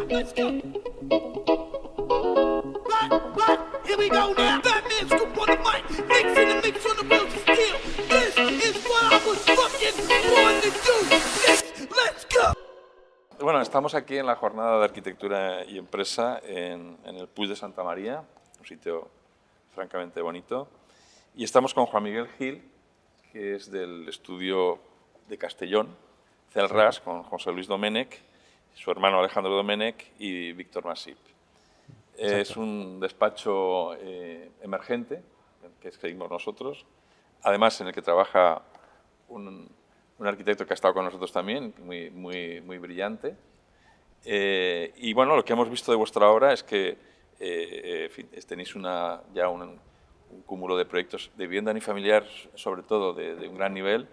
let's go. What? Here we go now. Batman scoop on the mic, mixing the mix on the wheels of steel. This is what I was fucking born to do. Let's go. Bueno, estamos aquí en la jornada de arquitectura y empresa en el Puig de Santa María, un sitio francamente bonito. Y estamos con Juan Miguel Gil, que es del estudio de Castellón, CELRAS, con José Luis Domènech, su hermano Alejandro Domènech y Víctor Masip. Es un despacho emergente, que seguimos nosotros, además en el que trabaja un arquitecto que ha estado con nosotros también, muy brillante. Y bueno, lo que hemos visto de vuestra obra es que en fin, tenéis ya un cúmulo de proyectos de vivienda unifamiliar, sobre todo de un gran nivel.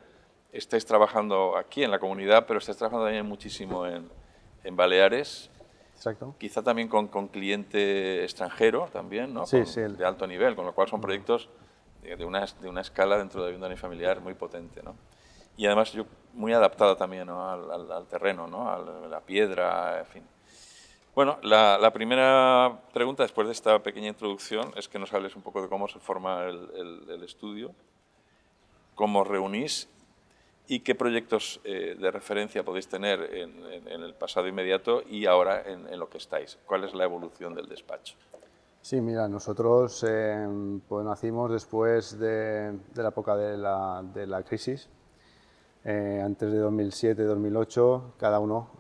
Estáis trabajando aquí en la comunidad, pero estáis trabajando también muchísimo en Baleares. Exacto. Quizá también con cliente extranjero, también, ¿no? Sí, De alto nivel, con lo cual son proyectos de una escala dentro de vivienda unifamiliar muy potente, ¿no? Y además muy adaptada también, ¿no? al terreno, ¿no? A la piedra, en fin. Bueno, la primera pregunta después de esta pequeña introducción es que nos hables un poco de cómo se forma el estudio, cómo os reunís y qué proyectos de referencia podéis tener en el pasado inmediato y ahora en lo que estáis. ¿Cuál es la evolución del despacho? Sí, mira, nosotros pues nacimos después de la época de la crisis. Antes de 2007-2008 cada uno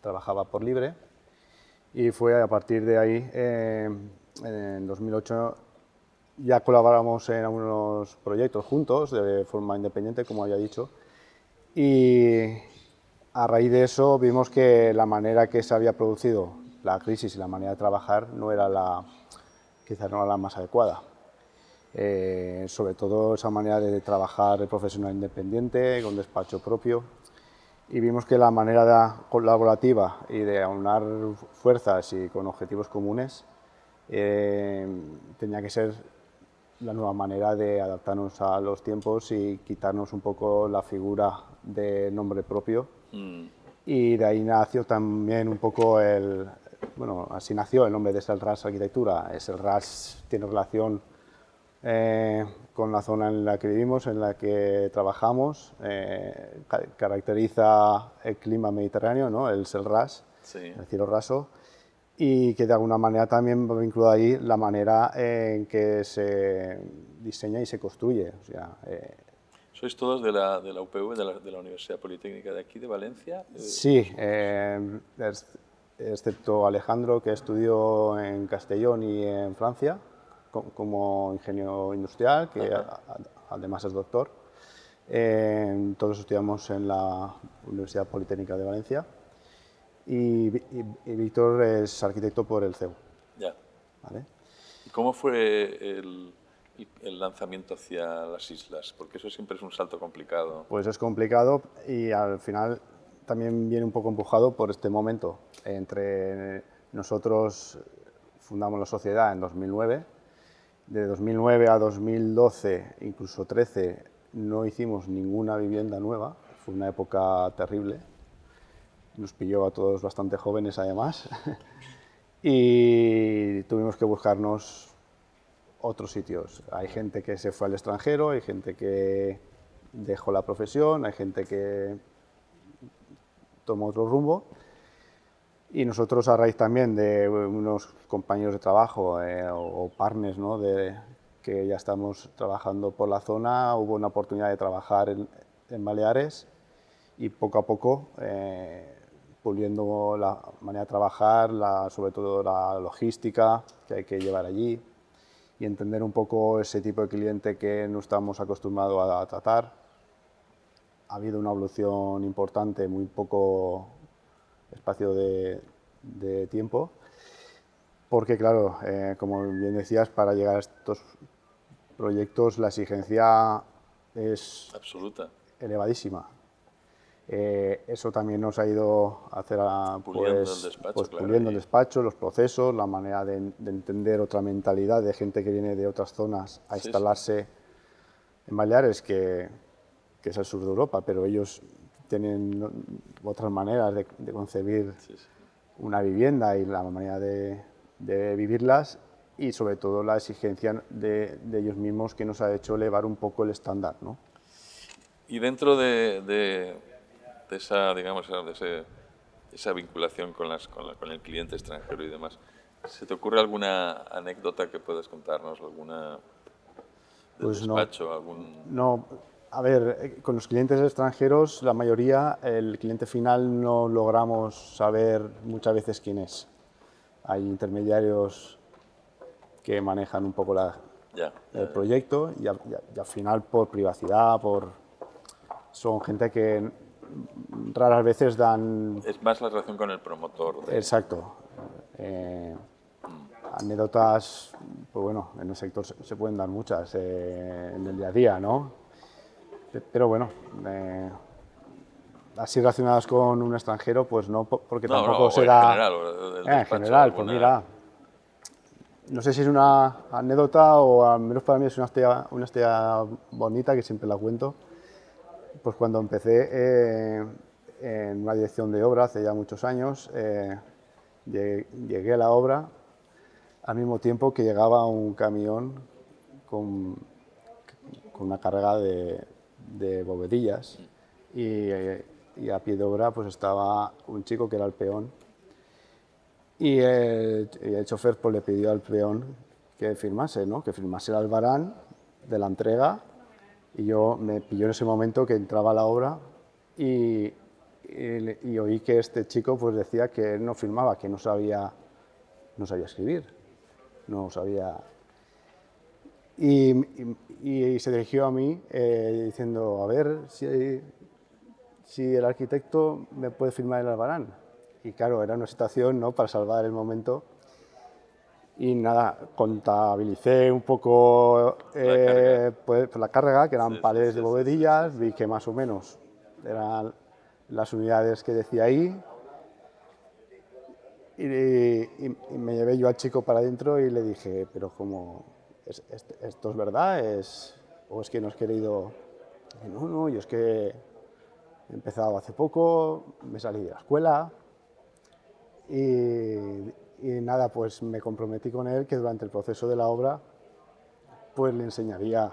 trabajaba por libre y fue a partir de ahí, en 2008 ya colaboramos en algunos proyectos juntos de forma independiente, como había dicho, y a raíz de eso vimos que la manera que se había producido la crisis y la manera de trabajar no era quizás no era la más adecuada. Sobre todo esa manera de trabajar de profesional independiente, con despacho propio, y vimos que la manera colaborativa y de aunar fuerzas y con objetivos comunes tenía que ser la nueva manera de adaptarnos a los tiempos y quitarnos un poco la figura de nombre propio. Y de ahí nació también un poco bueno, así nació el nombre de CELRAS Arquitectura. CELRAS tiene relación con la zona en la que vivimos, en la que trabajamos, caracteriza el clima mediterráneo, ¿no? El CELRAS, Sí. el cielo raso, y que de alguna manera también va vinculado ahí la manera en que se diseña y se construye. O sea, ¿Sois todos de la UPV, de la Universidad Politécnica de aquí, de Valencia? Sí, excepto Alejandro, que estudió en Castellón y en Francia como ingeniero industrial, que además es doctor. Todos estudiamos en la Universidad Politécnica de Valencia y Víctor es arquitecto por el CEU. Ya. ¿Vale? ¿Y cómo fue el lanzamiento hacia las islas? Porque eso siempre es un salto complicado. Pues es complicado y al final también viene un poco empujado por este momento. Entre nosotros fundamos la sociedad en 2009, de 2009 a 2012, incluso 13, no hicimos ninguna vivienda nueva, fue una época terrible, nos pilló a todos bastante jóvenes además, y tuvimos que buscarnos otros sitios. Hay gente que se fue al extranjero, hay gente que dejó la profesión, hay gente que tomó otro rumbo. Y nosotros, a raíz también de unos compañeros de trabajo o partners, ¿no? Que ya estamos trabajando por la zona, hubo una oportunidad de trabajar en Baleares y poco a poco, puliendo la manera de trabajar, sobre todo la logística que hay que llevar allí y entender un poco ese tipo de cliente que no estamos acostumbrados a tratar. Ha habido una evolución importante, muy poco espacio de tiempo, porque claro, como bien decías, para llegar a estos proyectos la exigencia es absoluta, elevadísima. Eso también nos ha ido a hacer puliendo el despacho, claro, puliendo el despacho, los procesos, la manera de entender otra mentalidad de gente que viene de otras zonas a instalarse en Baleares, que es el sur de Europa, pero ellos tienen otras maneras de concebir una vivienda y la manera de vivirlas, y sobre todo la exigencia de ellos mismos, que nos ha hecho elevar un poco el estándar, ¿no? Y dentro de esa, digamos, esa vinculación con el cliente extranjero y demás, ¿se te ocurre alguna anécdota que puedas contarnos? ¿Alguna del Pues no, despacho? ¿Algún...? no, a ver, con los clientes extranjeros, la mayoría, el cliente final no logramos saber muchas veces quién es. Hay intermediarios que manejan un poco Ya, el proyecto y al final, por privacidad, son gente que raras veces dan... es más la relación con el promotor. Exacto. Anécdotas, pues bueno, en el sector se pueden dar muchas en el día a día, ¿no? Pero bueno, así relacionadas con un extranjero, pues no, porque No, tampoco no, se o da... en general, o del En despacho, general, pues alguna... mira, no sé si es una anécdota o al menos para mí es una historia bonita que siempre la cuento. Pues cuando empecé en una dirección de obra hace ya muchos años, llegué a la obra al mismo tiempo que llegaba un camión con, con una carga de bovedillas y a pie de obra pues estaba un chico que era el peón y el chofer pues le pidió al peón que firmase, ¿no? Que firmase el albarán de la entrega, y yo me pilló en ese momento que entraba a la obra y oí que este chico pues decía que él no firmaba, que no sabía escribir, no sabía. Y se dirigió a mí diciendo, a ver si el arquitecto me puede firmar el albarán. Y claro, era una situación, ¿no?, para salvar el momento. Y nada, contabilicé un poco pues, la carga, que eran palés de bovedillas, vi que más o menos eran las unidades que decía ahí. Y me llevé yo al chico para adentro y le dije, pero ¿cómo? ¿Esto es verdad? ¿O es que no has querido? Y no, no, yo es que he empezado hace poco, me salí de la escuela y nada, pues me comprometí con él que durante el proceso de la obra pues le enseñaría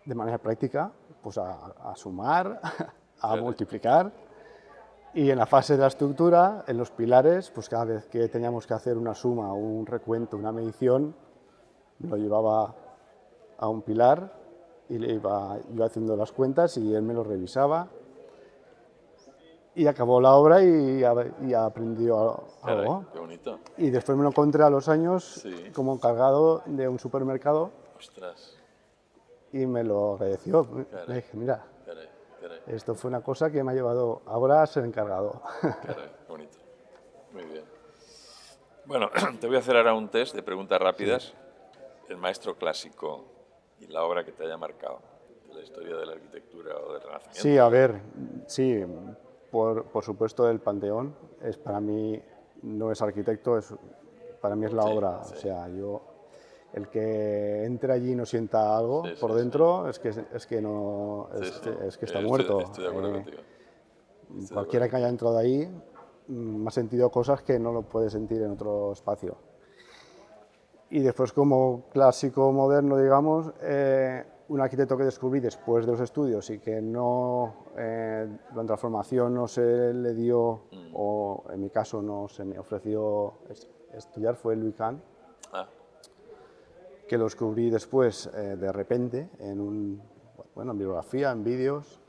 de manera práctica pues a sumar, a multiplicar. Y en la fase de la estructura, en los pilares, pues cada vez que teníamos que hacer una suma, un recuento, una medición, lo llevaba a un pilar y le iba yo haciendo las cuentas y él me lo revisaba. Y acabó la obra y aprendió Caray, algo. qué bonito. Y después me lo encontré a los años Sí. como encargado de un supermercado Ostras, y me lo agradeció. Caray. Le dije, mira, caray, caray, esto fue una cosa que me ha llevado ahora a ser encargado. caray, qué bonito. Muy bien. Bueno, te voy a hacer ahora un test de preguntas rápidas. El maestro clásico y la obra que te haya marcado de la historia de la arquitectura o del Renacimiento. Sí, a ver, sí, por supuesto el Panteón es para mí, no es arquitecto, para mí es la Sí, obra. sí. O sea, el que entre allí y no sienta algo Sí, por sí, dentro es que no, Sí, sí. es que está Estoy- muerto. Estoy de acuerdo contigo. Estoy de Cualquiera acuerdo que haya entrado ahí ha sentido cosas que no lo puede sentir en otro espacio. Y después, como clásico moderno, digamos, un arquitecto que descubrí después de los estudios y que no, durante la formación no se le dio, o en mi caso no se me ofreció estudiar, fue Louis Kahn, Ah, que lo descubrí después de repente en bibliografía, en vídeos,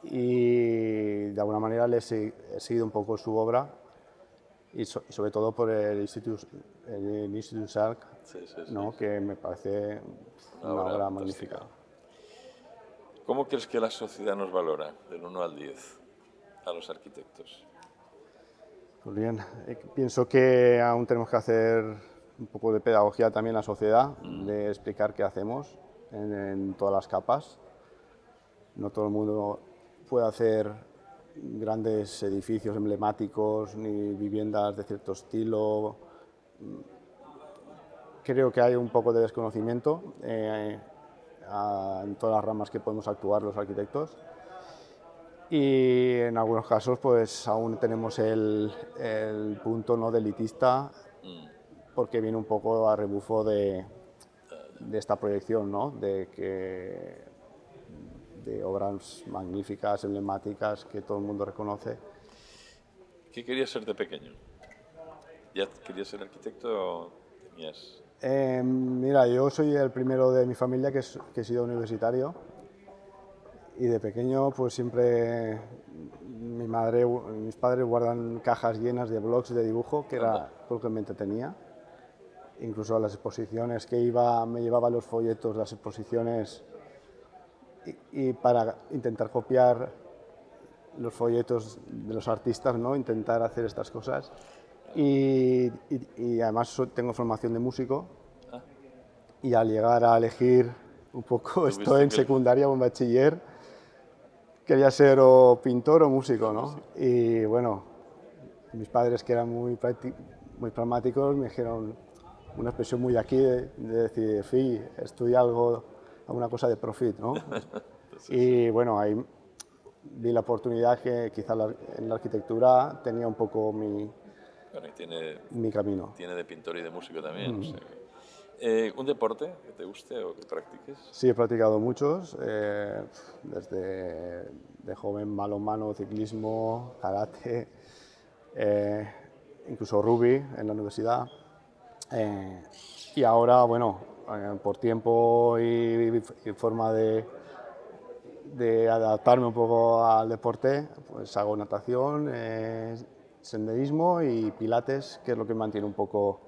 y de alguna manera he seguido un poco su obra y sobre todo por el Institut Salk, sí, sí, sí. ¿no?, que me parece una obra obra fantástica. magnífica. ¿Cómo crees que la sociedad nos valora, del 1 al 10, a los arquitectos? Pues bien, pienso que aún tenemos que hacer un poco de pedagogía también en la sociedad, de explicar qué hacemos en todas las capas. No todo el mundo puede hacer grandes edificios emblemáticos ni viviendas de cierto estilo. Creo que hay un poco de desconocimiento en todas las ramas que podemos actuar los arquitectos. Y en algunos casos pues aún tenemos el punto, ¿no?, de elitista, porque viene un poco a rebufo de esta proyección, ¿no?, de obras magníficas, emblemáticas, que todo el mundo reconoce. ¿Qué querías ser de pequeño? ¿Ya querías ser arquitecto o tenías...? Mira, yo soy el primero de mi familia que he sido universitario, y de pequeño pues siempre mi madre, mis padres guardan cajas llenas de blocs de dibujo, que era lo que me entretenía. Incluso a las exposiciones que iba, me llevaba los folletos, las exposiciones, y para intentar copiar los folletos de los artistas, ¿no?, intentar hacer estas cosas. Y además tengo formación de músico, y al llegar a elegir un poco esto en secundaria o en bachiller, quería ser o pintor o músico, ¿no? Y bueno, mis padres, que eran muy pragmáticos, me dijeron una expresión muy aquí de decir, fi, estudia alguna cosa de profit, ¿no? Y bueno, ahí vi la oportunidad que quizá en la arquitectura tenía un poco mi camino. Tiene de pintor y de músico también. O sea, ¿un deporte que te guste o que practiques? Sí, he practicado muchos, desde de joven balonmano, ciclismo, karate, incluso rugby en la universidad. Y ahora, bueno, por tiempo y forma de adaptarme un poco al deporte, pues hago natación, senderismo y pilates, que es lo que me mantiene un poco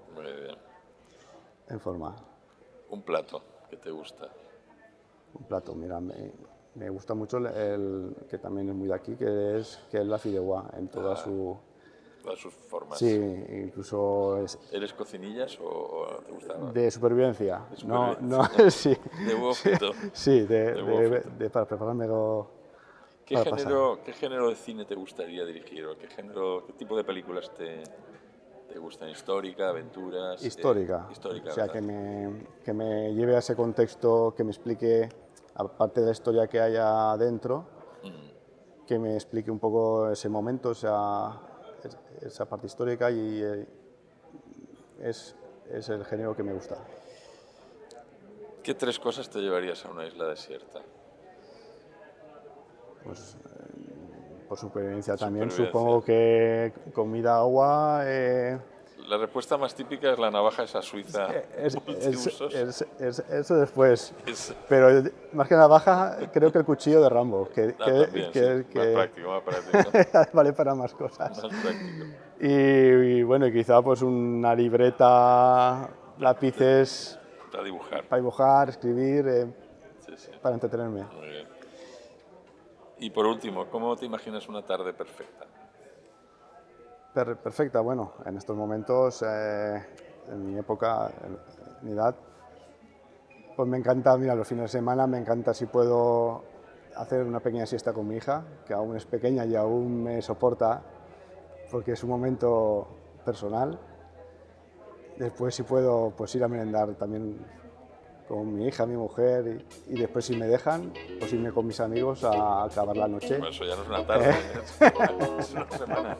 en forma. ¿Un plato que te gusta? Un plato, mira, me gusta mucho el que también es muy de aquí, que es la fideuá en todas sus formas. Sí, incluso ¿Eres cocinillas o te gusta? De supervivencia. De supervivencia. No, sí. De huevo frito. Sí, para prepararme ¿Qué género de cine te gustaría dirigir? ¿O qué tipo de películas te gustan? ¿Histórica, aventuras? Histórica. Histórica, o sea, ¿verdad? que me lleve a ese contexto, que me explique, aparte de la historia que haya dentro, que me explique un poco ese momento, esa parte histórica, y es el género que me gusta. ¿Qué 3 cosas te llevarías a una isla desierta? Pues por supervivencia también, supongo que comida, agua... La respuesta más típica es la navaja esa suiza multiusos. Eso después, pero más que navaja, creo que el cuchillo de Rambo, También, sí. Más práctico. vale para más cosas. Más práctico. Y bueno, quizá pues una libreta, lápices... Para dibujar, escribir, sí. para entretenerme. Muy bien. Y por último, ¿cómo te imaginas una tarde perfecta? Perfecta, bueno, en estos momentos, en mi época, en mi edad, pues me encanta, mira, los fines de semana me encanta si puedo hacer una pequeña siesta con mi hija, que aún es pequeña y aún me soporta, porque es un momento personal. Después, si puedo, pues ir a merendar también con mi hija, mi mujer, y después, si me dejan, pues irme con mis amigos a acabar la noche. Bueno, eso ya no es una tarde, es una semana.